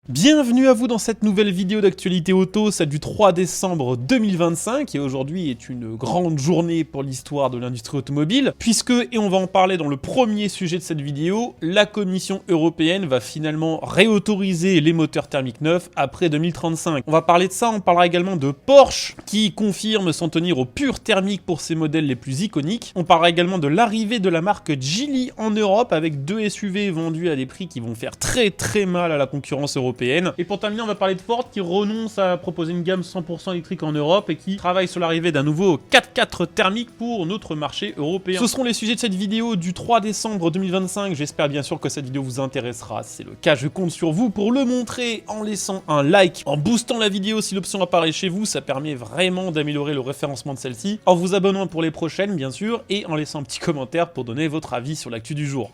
Bienvenue à vous dans cette nouvelle vidéo d'actualité auto, celle du 3 décembre 2025, qui aujourd'hui est une grande journée pour l'histoire de l'industrie automobile, puisque, et on va en parler dans le premier sujet de cette vidéo, la Commission européenne va finalement réautoriser les moteurs thermiques neufs après 2035. On va parler de ça, on parlera également de Porsche, qui confirme s'en tenir au pur thermique pour ses modèles les plus iconiques. On parlera également de l'arrivée de la marque Geely en Europe, avec deux SUV vendus à des prix qui vont faire très mal à la concurrence européenne. Et pour terminer, on va parler de Ford qui renonce à proposer une gamme 100% électrique en Europe et qui travaille sur l'arrivée d'un nouveau 4x4 thermique pour notre marché européen. Ce seront les sujets de cette vidéo du 3 décembre 2025. J'espère bien sûr que cette vidéo vous intéressera. Si c'est le cas, je compte sur vous pour le montrer en laissant un like, en boostant la vidéo si l'option apparaît chez vous. Ça permet vraiment d'améliorer le référencement de celle-ci. En vous abonnant pour les prochaines, bien sûr, et en laissant un petit commentaire pour donner votre avis sur l'actu du jour.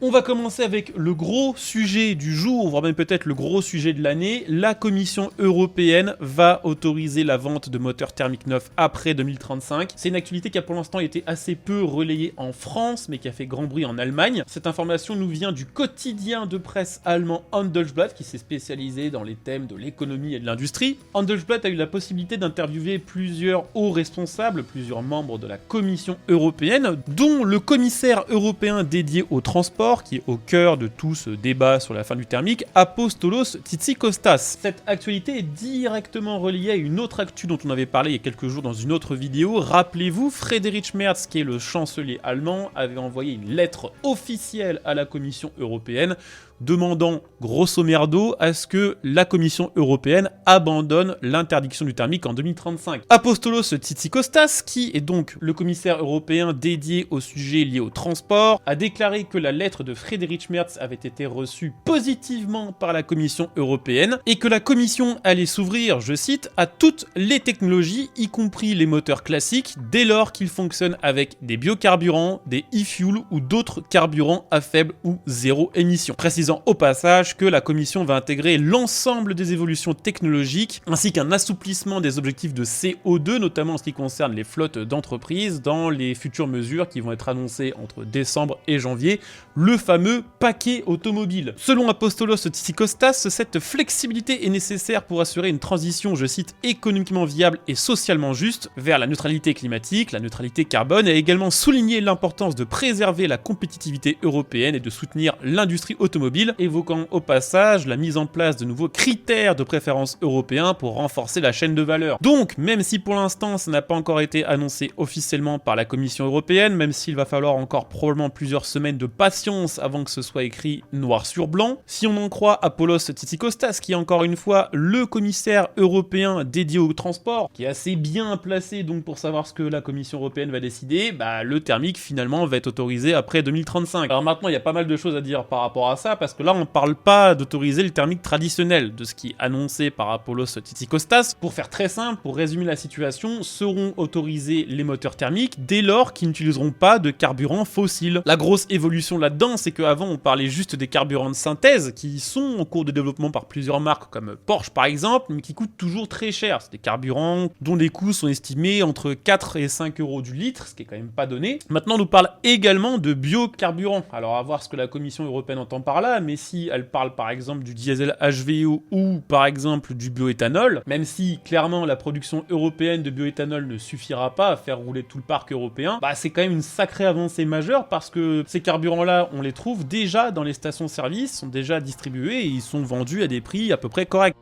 On va commencer avec le gros sujet du jour, voire même peut-être le gros sujet de l'année. La Commission européenne va autoriser la vente de moteurs thermiques neufs après 2035. C'est une actualité qui a pour l'instant été assez peu relayée en France, mais qui a fait grand bruit en Allemagne. Cette information nous vient du quotidien de presse allemand Handelsblatt, qui s'est spécialisé dans les thèmes de l'économie et de l'industrie. Handelsblatt a eu la possibilité d'interviewer plusieurs hauts responsables, plusieurs membres de la Commission européenne, dont le commissaire européen dédié au transport, qui est au cœur de tout ce débat sur la fin du thermique, Apostolos Tzitzikostas. Cette actualité est directement reliée à une autre actu dont on avait parlé il y a quelques jours dans une autre vidéo. Rappelez-vous, Friedrich Merz, qui est le chancelier allemand, avait envoyé une lettre officielle à la Commission européenne demandant grosso merdo à ce que la Commission européenne abandonne l'interdiction du thermique en 2035. Apostolos Tzitzikostas, qui est donc le commissaire européen dédié aux sujets liés au transport, a déclaré que la lettre de Friedrich Merz avait été reçue positivement par la Commission européenne et que la Commission allait s'ouvrir, je cite, à toutes les technologies, y compris les moteurs classiques, dès lors qu'ils fonctionnent avec des biocarburants, des e-fuels ou d'autres carburants à faible ou zéro émission. Précisant au passage que la Commission va intégrer l'ensemble des évolutions technologiques ainsi qu'un assouplissement des objectifs de CO2, notamment en ce qui concerne les flottes d'entreprises, dans les futures mesures qui vont être annoncées entre décembre et janvier, le fameux paquet automobile. Selon Apostolos Tzitzikostas, cette flexibilité est nécessaire pour assurer une transition, je cite, économiquement viable et socialement juste vers la neutralité climatique, la neutralité carbone, et a également souligné l'importance de préserver la compétitivité européenne et de soutenir l'industrie automobile, évoquant au passage la mise en place de nouveaux critères de préférence européens pour renforcer la chaîne de valeur. Donc, même si pour l'instant ça n'a pas encore été annoncé officiellement par la Commission européenne, même s'il va falloir encore probablement plusieurs semaines de patience avant que ce soit écrit noir sur blanc, si on en croit Apollos Tzitzikostas, qui est encore une fois le commissaire européen dédié au transport, qui est assez bien placé donc pour savoir ce que la Commission européenne va décider, le thermique finalement va être autorisé après 2035. Alors maintenant il y a pas mal de choses à dire par rapport à ça, parce que là on parle pas d'autoriser le thermique traditionnel, de ce qui est annoncé par Apollos Tzitzikostas. Pour faire très simple, pour résumer la situation, seront autorisés les moteurs thermiques dès lors qu'ils n'utiliseront pas de carburant fossile. La grosse évolution là-dedans, c'est qu'avant on parlait juste des carburants de synthèse qui sont en cours de développement par plusieurs marques comme Porsche par exemple, mais qui coûtent toujours très cher. C'est des carburants dont les coûts sont estimés entre 4 et 5 euros du litre, ce qui est quand même pas donné. Maintenant on nous parle également de biocarburants. Alors à voir ce que la Commission européenne entend par là, mais si elle parle par exemple du diesel HVO ou par exemple du bioéthanol, même si clairement la production européenne de bioéthanol ne suffira pas à faire rouler tout le parc européen, c'est quand même une sacrée avancée majeure, parce que ces carburants-là, on les trouve déjà dans les stations-service, sont déjà distribués et ils sont vendus à des prix à peu près corrects.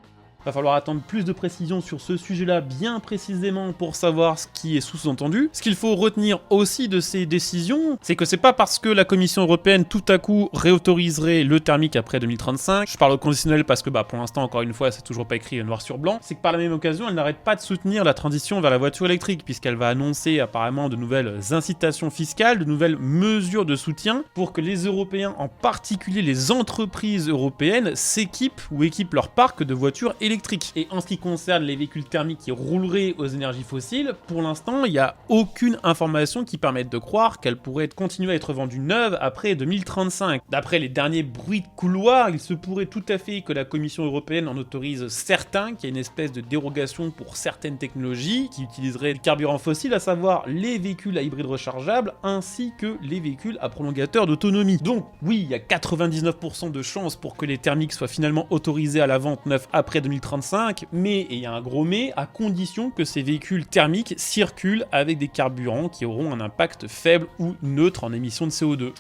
Va falloir attendre plus de précisions sur ce sujet-là bien précisément pour savoir ce qui est sous-entendu. Ce qu'il faut retenir aussi de ces décisions, c'est que c'est pas parce que la Commission européenne tout à coup réautoriserait le thermique après 2035, je parle au conditionnel parce que pour l'instant encore une fois c'est toujours pas écrit noir sur blanc, c'est que par la même occasion elle n'arrête pas de soutenir la transition vers la voiture électrique, puisqu'elle va annoncer apparemment de nouvelles incitations fiscales, de nouvelles mesures de soutien pour que les Européens, en particulier les entreprises européennes, s'équipent ou équipent leur parc de voitures électriques. électrique. Et en ce qui concerne les véhicules thermiques qui rouleraient aux énergies fossiles, pour l'instant, il n'y a aucune information qui permette de croire qu'elles pourraient continuer à être vendues neuves après 2035. D'après les derniers bruits de couloir, il se pourrait tout à fait que la Commission européenne en autorise certains, qu'il y ait une espèce de dérogation pour certaines technologies qui utiliseraient du carburant fossile, à savoir les véhicules à hybride rechargeable ainsi que les véhicules à prolongateur d'autonomie. Donc oui, il y a 99% de chances pour que les thermiques soient finalement autorisés à la vente neuve après 2035, mais, et il y a un gros mais, à condition que ces véhicules thermiques circulent avec des carburants qui auront un impact faible ou neutre en émissions de CO2.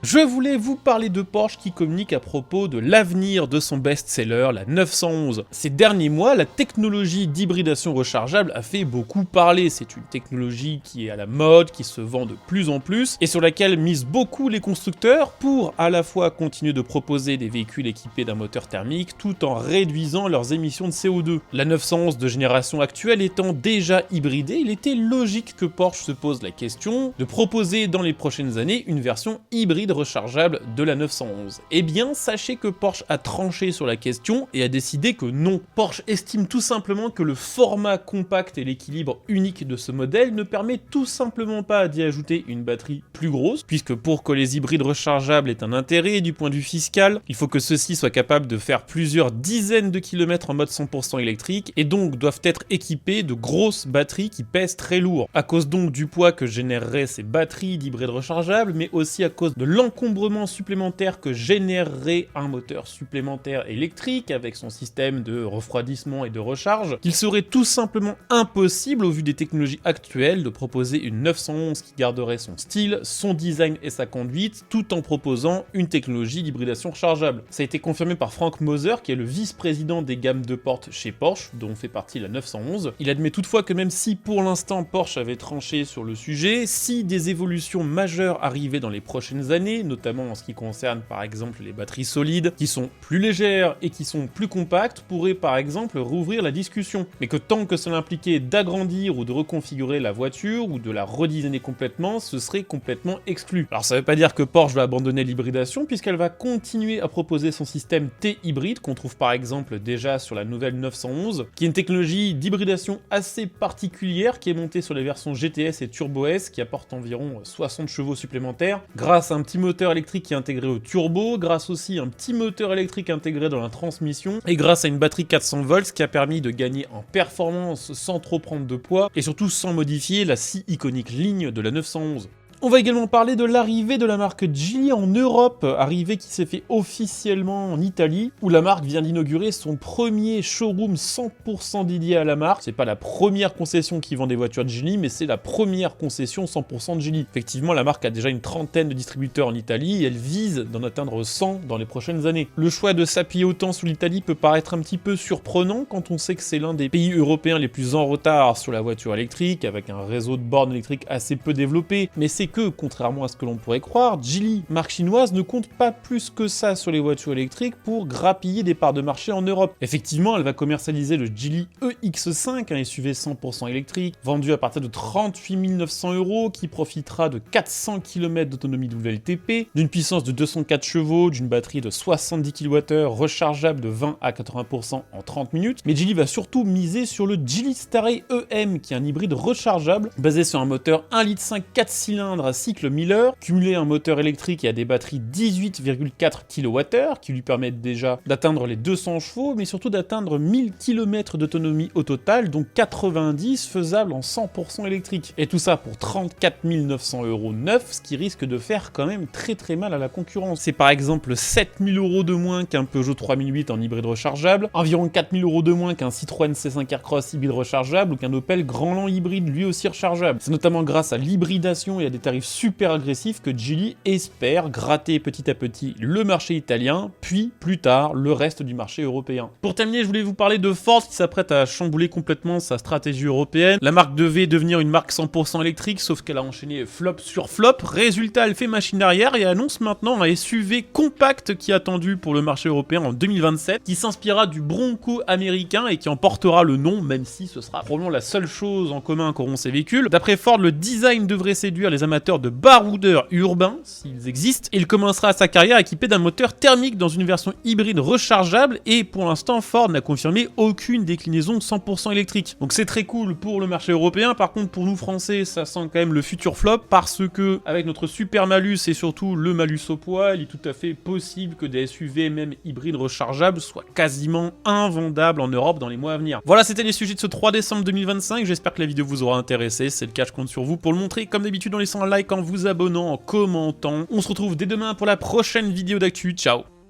Je voulais vous parler de Porsche qui communique à propos de l'avenir de son best-seller, la 911. Ces derniers mois, la technologie d'hybridation rechargeable a fait beaucoup parler. C'est une technologie qui est à la mode, qui se vend de plus en plus, et sur laquelle misent beaucoup les constructeurs pour à la fois continuer de proposer des véhicules équipés d'un moteur thermique, tout en réduisant leurs émissions de CO2. La 911 de génération actuelle étant déjà hybridée, il était logique que Porsche se pose la question de proposer dans les prochaines années une version hybride rechargeable de la 911. Eh bien, sachez que Porsche a tranché sur la question et a décidé que non. Porsche estime tout simplement que le format compact et l'équilibre unique de ce modèle ne permet tout simplement pas d'y ajouter une batterie plus grosse, puisque pour que les hybrides rechargeables aient un intérêt du point de vue fiscal, il faut que ceux-ci soient capables de faire plusieurs dizaines de kilomètres en mode 100% électrique et donc doivent être équipés de grosses batteries qui pèsent très lourd. À cause donc du poids que généreraient ces batteries d'hybrides rechargeables, mais aussi à cause de l'encombrement supplémentaire que générerait un moteur supplémentaire électrique avec son système de refroidissement et de recharge, qu'il serait tout simplement impossible au vu des technologies actuelles de proposer une 911 qui garderait son style, son design et sa conduite tout en proposant une technologie d'hybridation rechargeable. Ça a été confirmé par Frank Moser qui est le vice-président des gammes de portes chez Porsche, dont fait partie la 911. Il admet toutefois que même si pour l'instant Porsche avait tranché sur le sujet, si des évolutions majeures arrivaient dans les prochaines années, notamment en ce qui concerne par exemple les batteries solides, qui sont plus légères et qui sont plus compactes, pourrait par exemple rouvrir la discussion. Mais que tant que cela impliquait d'agrandir ou de reconfigurer la voiture ou de la redesigner complètement, ce serait complètement exclu. Alors ça veut pas dire que Porsche va abandonner l'hybridation, puisqu'elle va continuer à proposer son système T-hybride, qu'on trouve par exemple déjà sur la nouvelle 911, qui est une technologie d'hybridation assez particulière, qui est montée sur les versions GTS et Turbo S, qui apporte environ 60 chevaux supplémentaires, grâce à un petit moteur électrique qui est intégré au turbo, grâce aussi à un petit moteur électrique intégré dans la transmission, et grâce à une batterie 400 volts qui a permis de gagner en performance sans trop prendre de poids, et surtout sans modifier la si iconique ligne de la 911. On va également parler de l'arrivée de la marque Geely en Europe, arrivée qui s'est fait officiellement en Italie, où la marque vient d'inaugurer son premier showroom 100% dédié à la marque. C'est pas la première concession qui vend des voitures de Geely, mais c'est la première concession 100% de Geely. Effectivement, la marque a déjà une trentaine de distributeurs en Italie et elle vise d'en atteindre 100 dans les prochaines années. Le choix de s'appuyer autant sur l'Italie peut paraître un petit peu surprenant quand on sait que c'est l'un des pays européens les plus en retard sur la voiture électrique, avec un réseau de bornes électriques assez peu développé, mais c'est que, contrairement à ce que l'on pourrait croire, Geely, marque chinoise, ne compte pas plus que ça sur les voitures électriques pour grappiller des parts de marché en Europe. Effectivement, elle va commercialiser le Geely EX5, un SUV 100% électrique, vendu à partir de 38 900 €, qui profitera de 400 km d'autonomie WLTP, d'une puissance de 204 chevaux, d'une batterie de 70 kWh rechargeable de 20 à 80% en 30 minutes. Mais Geely va surtout miser sur le Geely Starray EM, qui est un hybride rechargeable, basé sur un moteur 1,5 litre 4 cylindres à cycle Miller, cumulé un moteur électrique et à des batteries 18,4 kWh, qui lui permettent déjà d'atteindre les 200 chevaux, mais surtout d'atteindre 1000 km d'autonomie au total, dont 90 faisables en 100% électrique. Et tout ça pour 34 900 € neuf, ce qui risque de faire quand même très mal à la concurrence. C'est par exemple 7 000 € de moins qu'un Peugeot 3008 en hybride rechargeable, environ 4 000 € de moins qu'un Citroën C5 Aircross hybride rechargeable ou qu'un Opel Grandland hybride lui aussi rechargeable. C'est notamment grâce à l'hybridation et à des tarifs super agressifs que Geely espère gratter petit à petit le marché italien, puis plus tard le reste du marché européen. Pour terminer, je voulais vous parler de Ford qui s'apprête à chambouler complètement sa stratégie européenne. La marque devait devenir une marque 100% électrique, sauf qu'elle a enchaîné flop sur flop. Résultat, elle fait machine arrière et annonce maintenant un SUV compact qui est attendu pour le marché européen en 2027, qui s'inspirera du Bronco américain et qui en portera le nom, même si ce sera probablement la seule chose en commun qu'auront ces véhicules. D'après Ford, le design devrait séduire les amateurs amateurs de baroudeurs urbains, s'ils existent, et il commencera sa carrière équipé d'un moteur thermique dans une version hybride rechargeable, et pour l'instant Ford n'a confirmé aucune déclinaison 100% électrique. Donc c'est très cool pour le marché européen, par contre pour nous français ça sent quand même le futur flop, parce que avec notre super malus et surtout le malus au poids, il est tout à fait possible que des SUV même hybrides rechargeables soient quasiment invendables en Europe dans les mois à venir. Voilà, c'était les sujets de ce 3 décembre 2025, j'espère que la vidéo vous aura intéressé, c'est le cas, je compte sur vous pour le montrer comme d'habitude en laissant un like, en vous abonnant, en commentant. On se retrouve dès demain pour la prochaine vidéo d'actu, ciao.